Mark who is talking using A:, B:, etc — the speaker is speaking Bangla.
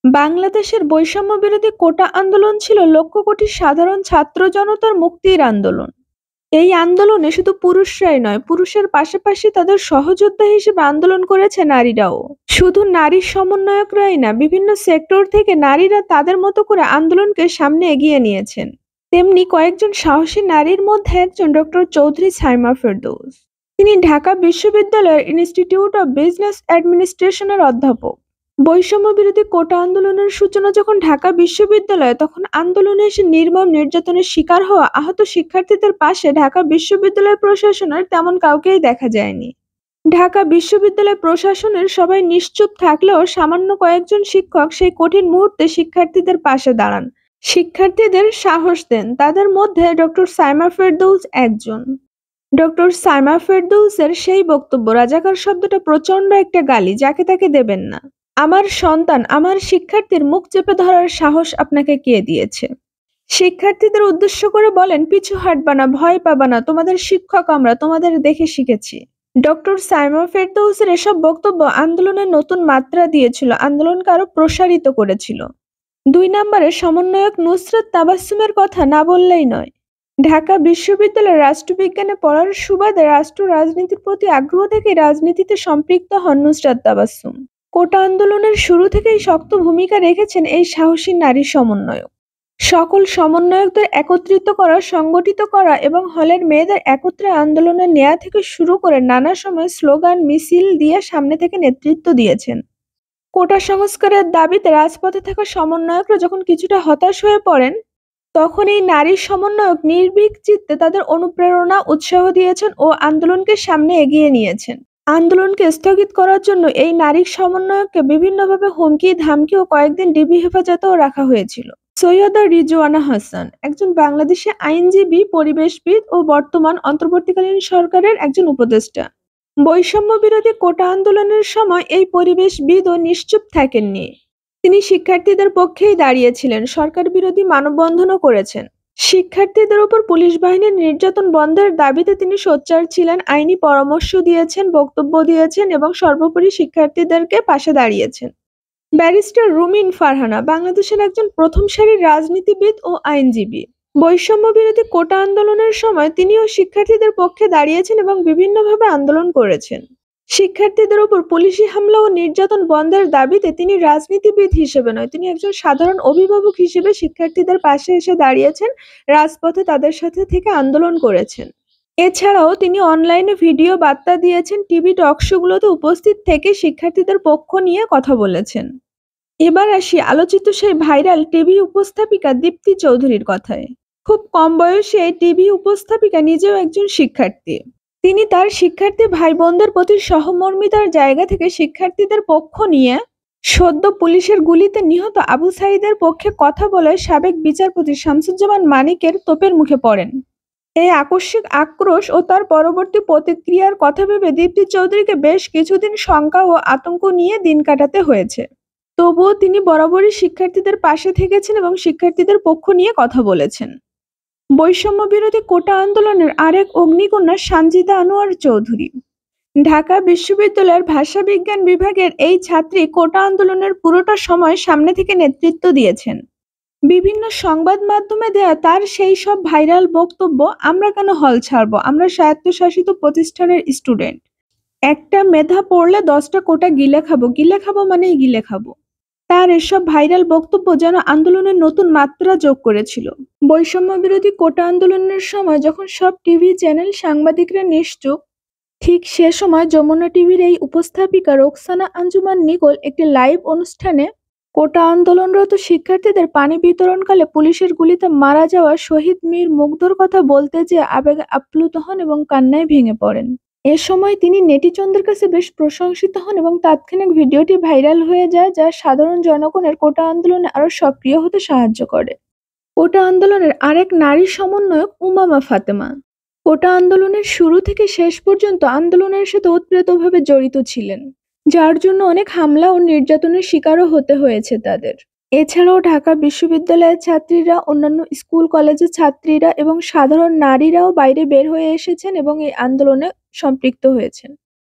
A: বাংলাদেশের বৈষম্য বিরোধী কোটা আন্দোলন ছিল লক্ষ কোটি সাধারণ ছাত্র জনতার মুক্তির আন্দোলন। এই আন্দোলনে শুধু পুরুষরাই নয়, পুরুষের পাশাপাশি তাদের সহযোদ্ধা হিসেবে আন্দোলন করেছে নারীরাও। শুধু নারী সমন্বয়করাই না, বিভিন্ন সেক্টর থেকে নারীরা তাদের মতো করে আন্দোলনকে সামনে এগিয়ে নিয়েছেন। তেমনি কয়েকজন সাহসী নারীর মধ্যে একজন ডক্টর চৌধুরী সাইমা ফেরদৌস। তিনি ঢাকা বিশ্ববিদ্যালয়ের ইনস্টিটিউট অব বিজনেস অ্যাডমিনিস্ট্রেশনের অধ্যাপক। বৈষম্য বিরোধী কোটা আন্দোলনের সূচনা যখন ঢাকা বিশ্ববিদ্যালয়ে, তখন আন্দোলনে এসে নির্মম নির্যাতনের শিকার হওয়া আহত শিক্ষার্থীদের পাশে ঢাকা বিশ্ববিদ্যালয় প্রশাসনের তেমন কাউকেই দেখা যায়নি। ঢাকা বিশ্ববিদ্যালয় প্রশাসনের সবাই নিশ্চুপ থাকলেও সামান্য কয়েকজন শিক্ষক সেই কঠিন মুহূর্তে শিক্ষার্থীদের পাশে দাঁড়ান, শিক্ষার্থীদের সাহস দেন। তাদের মধ্যে ডক্টর সাইমা ফেরদৌস একজন। ডক্টর সাইমা ফেরদৌসের সেই বক্তব্য, রাজাকার শব্দটা প্রচন্ড একটা গালি, যাকে তাকে দেবেন না। আমার সন্তান, আমার শিক্ষার্থীর মুখ চেপে ধরার সাহস আপনাকে কে দিয়েছে? শিক্ষার্থীদের উদ্দেশ্য করে বলেন, পিছু হাঁটবা না, ভয় পাবা না, তোমাদের শিক্ষক আমরা, তোমাদের দেখে শিখেছি। ডক্টর সাইমা ফেরদৌসের এসব বক্তব্য আন্দোলনের নতুন মাত্রা দিয়েছিল, আন্দোলনকে আরো প্রসারিত করেছিল। ২ নম্বরে সমন্বয়ক নুসরাত তাবাসসুমের কথা না বললেই নয়। ঢাকা বিশ্ববিদ্যালয়ের রাষ্ট্রবিজ্ঞানে পড়ার সুবাদে রাষ্ট্র রাজনীতির প্রতি আগ্রহ থেকে রাজনীতিতে সম্পৃক্ত হন নুসরাত তাবাসসুম। কোটা আন্দোলনের শুরু থেকেই শক্ত ভূমিকা রেখেছেন এই সাহসী নারী সমন্বয়ক। সকল সমন্বয়কদের একত্রিত করা, সংগঠিত করা এবং হলের মেয়েদের একত্রে আন্দোলনে নেয়া থেকে শুরু করে নানা সময় স্লোগান, মিছিল দিয়ে সামনে থেকে নেতৃত্ব দিয়েছেন। কোটা সংস্কারের দাবিতে রাজপথে থাকা সমন্বয়করা যখন কিছুটা হতাশ হয়ে পড়েন, তখন এই নারী সমন্বয়ক নির্ভীক চিত্তে তাদের অনুপ্রেরণা, উৎসাহ দিয়েছেন ও আন্দোলনকে সামনে এগিয়ে নিয়েছেন। আন্দোলনকে স্থগিত করার জন্য এই নারী সমন্বয়ককে বিভিন্নভাবে হুমকি, ধামকি ও কয়েকদিন ডিবি হেফাজতেও রাখা হয়েছিল। সৈয়দা রিজওয়ানা হাসান একজন বাংলাদেশি আইনজীবী, পরিবেশবিদ ও বর্তমান অন্তর্বর্তীকালীন সরকারের একজন উপদেষ্টা। বৈষম্য বিরোধী কোটা আন্দোলনের সময় এই পরিবেশবিদও নিশ্চুপ থাকেননি। তিনি শিক্ষার্থীদের পক্ষেই দাঁড়িয়েছিলেন, সরকার বিরোধী মানববন্ধনও করেছেন। শিক্ষার্থীদের উপর পুলিশ বাহিনীর নির্যাতন বন্ধের দাবিতে তিনি সোচ্চার ছিলেন, আইনি পরামর্শ দিয়েছেন, বক্তব্য দিয়েছেন এবং সর্বোপরি শিক্ষার্থীদেরকে পাশে দাঁড়িয়েছেন। ব্যারিস্টার রুমিন ফারহানা বাংলাদেশের একজন প্রথম সারির রাজনীতিবিদ ও আইনজীবী। বৈষম্য বিরোধী কোটা আন্দোলনের সময় তিনিও শিক্ষার্থীদের পক্ষে দাঁড়িয়েছেন এবং বিভিন্নভাবে আন্দোলন করেছেন। শিক্ষার্থীদের উপর পুলিশি হামলা ও নির্যাতন বন্ধের দাবিতে তিনি রাজনীতিবিদ হিসেবে নয়, তিনি একজন সাধারণ অভিভাবক হিসেবে শিক্ষার্থীদের পাশে এসে দাঁড়িয়েছেন, রাজপথে তাদের সাথে থেকে আন্দোলন করেছেন। এছাড়াও তিনি অনলাইনে ভিডিও বার্তা দিয়েছেন, টিভি টক শোগুলোতে উপস্থিত থেকে শিক্ষার্থীদের পক্ষ নিয়ে কথা বলেছেন। এবার আসি আলোচিত সেই ভাইরাল টিভি উপস্থাপিকা দীপ্তি চৌধুরীর কথায়। খুব কম বয়সে এই টিভি উপস্থাপিকা নিজেও একজন শিক্ষার্থী। তিনি তার শিক্ষার্থী ভাই বোনদের প্রতি সহমর্মিতার জায়গা থেকে শিক্ষার্থীদের পক্ষ নিয়ে সদ্য পুলিশের গুলিতে নিহত আবু সাঈদের পক্ষে কথা বলে সাবেক বিচারপতি শামসুজ্জামান মানিকের তোপের মুখে পড়েন। এই আকস্মিক আক্রোশ ও তার পরবর্তী প্রতিক্রিয়ার কথা ভেবে দীপ্তি চৌধুরীকে বেশ কিছুদিন শঙ্কা ও আতঙ্ক নিয়ে দিন কাটাতে হয়েছে। তবুও তিনি বরাবরই শিক্ষার্থীদের পাশে থেকেছেন এবং শিক্ষার্থীদের পক্ষ নিয়ে কথা বলেছেন। বৈষম্য বিরোধী কোটা আন্দোলনের আরেক অগ্নিকন্যা সানজিদা আনোয়ার চৌধুরী। ঢাকা বিশ্ববিদ্যালয়ের ভাষা বিজ্ঞান বিভাগের এই ছাত্রী কোটা আন্দোলনের পুরোটা সময় সামনে থেকে নেতৃত্ব দিয়েছেন। বিভিন্ন সংবাদ মাধ্যমে দেয়া তার সেই সব ভাইরাল বক্তব্য, আমরা কেন হল ছাড়বো, আমরা স্বায়ত্তশাসিত প্রতিষ্ঠানের স্টুডেন্ট, একটা মেধা পড়লে 10টা কোটা গিলে খাবো, গিলে খাবো মানেই গিলে খাবো, তার এসব ভাইরাল বক্তব্য যেন আন্দোলনের নতুন মাত্রা যোগ করেছিল। বৈষম্য বিরোধী কোটা আন্দোলনের সময় যখন সব টিভি চ্যানেল, সাংবাদিকরা নিশ্চুপ, ঠিক সে সময় যমুনা টিভির এই উপস্থাপিকা রোকসানা আঞ্জুমান নিকোল একটি লাইভ অনুষ্ঠানে কোটা আন্দোলনরত শিক্ষার্থীদের পানি বিতরণকালে পুলিশের গুলিতে মারা যাওয়া শহীদ মীর মুগ্ধর কথা বলতে যেয়ে আবেগে আপ্লুত হন এবং কান্নায় ভেঙে পড়েন। এ সময় তিনি নেটিজনদের কাছে বেশ প্রশংসিত হন এবং তাৎক্ষণিক ভিডিওটি ভাইরাল হয়ে যায়, যা সাধারণ জনগণের কোটা আন্দোলনে আরো সক্রিয় হতে সাহায্য করে। কোটা আন্দোলনের আরেক নারী সমন্বয়ক উমামা ফাতেমা কোটা আন্দোলনের শুরু থেকে শেষ পর্যন্ত আন্দোলনের সাথে ওতপ্রোতভাবে জড়িত ছিলেন, যার জন্য অনেক হামলা ও নির্যাতনের শিকারও হতে হয়েছে তাদের। এছাড়াও ঢাকা বিশ্ববিদ্যালয়ের ছাত্রীরা, অন্যান্য স্কুল কলেজের ছাত্রীরা এবং সাধারণ নারীরাও বাইরে বের হয়ে এসেছেন এবং এই আন্দোলনে সম্পৃক্ত হয়েছেন।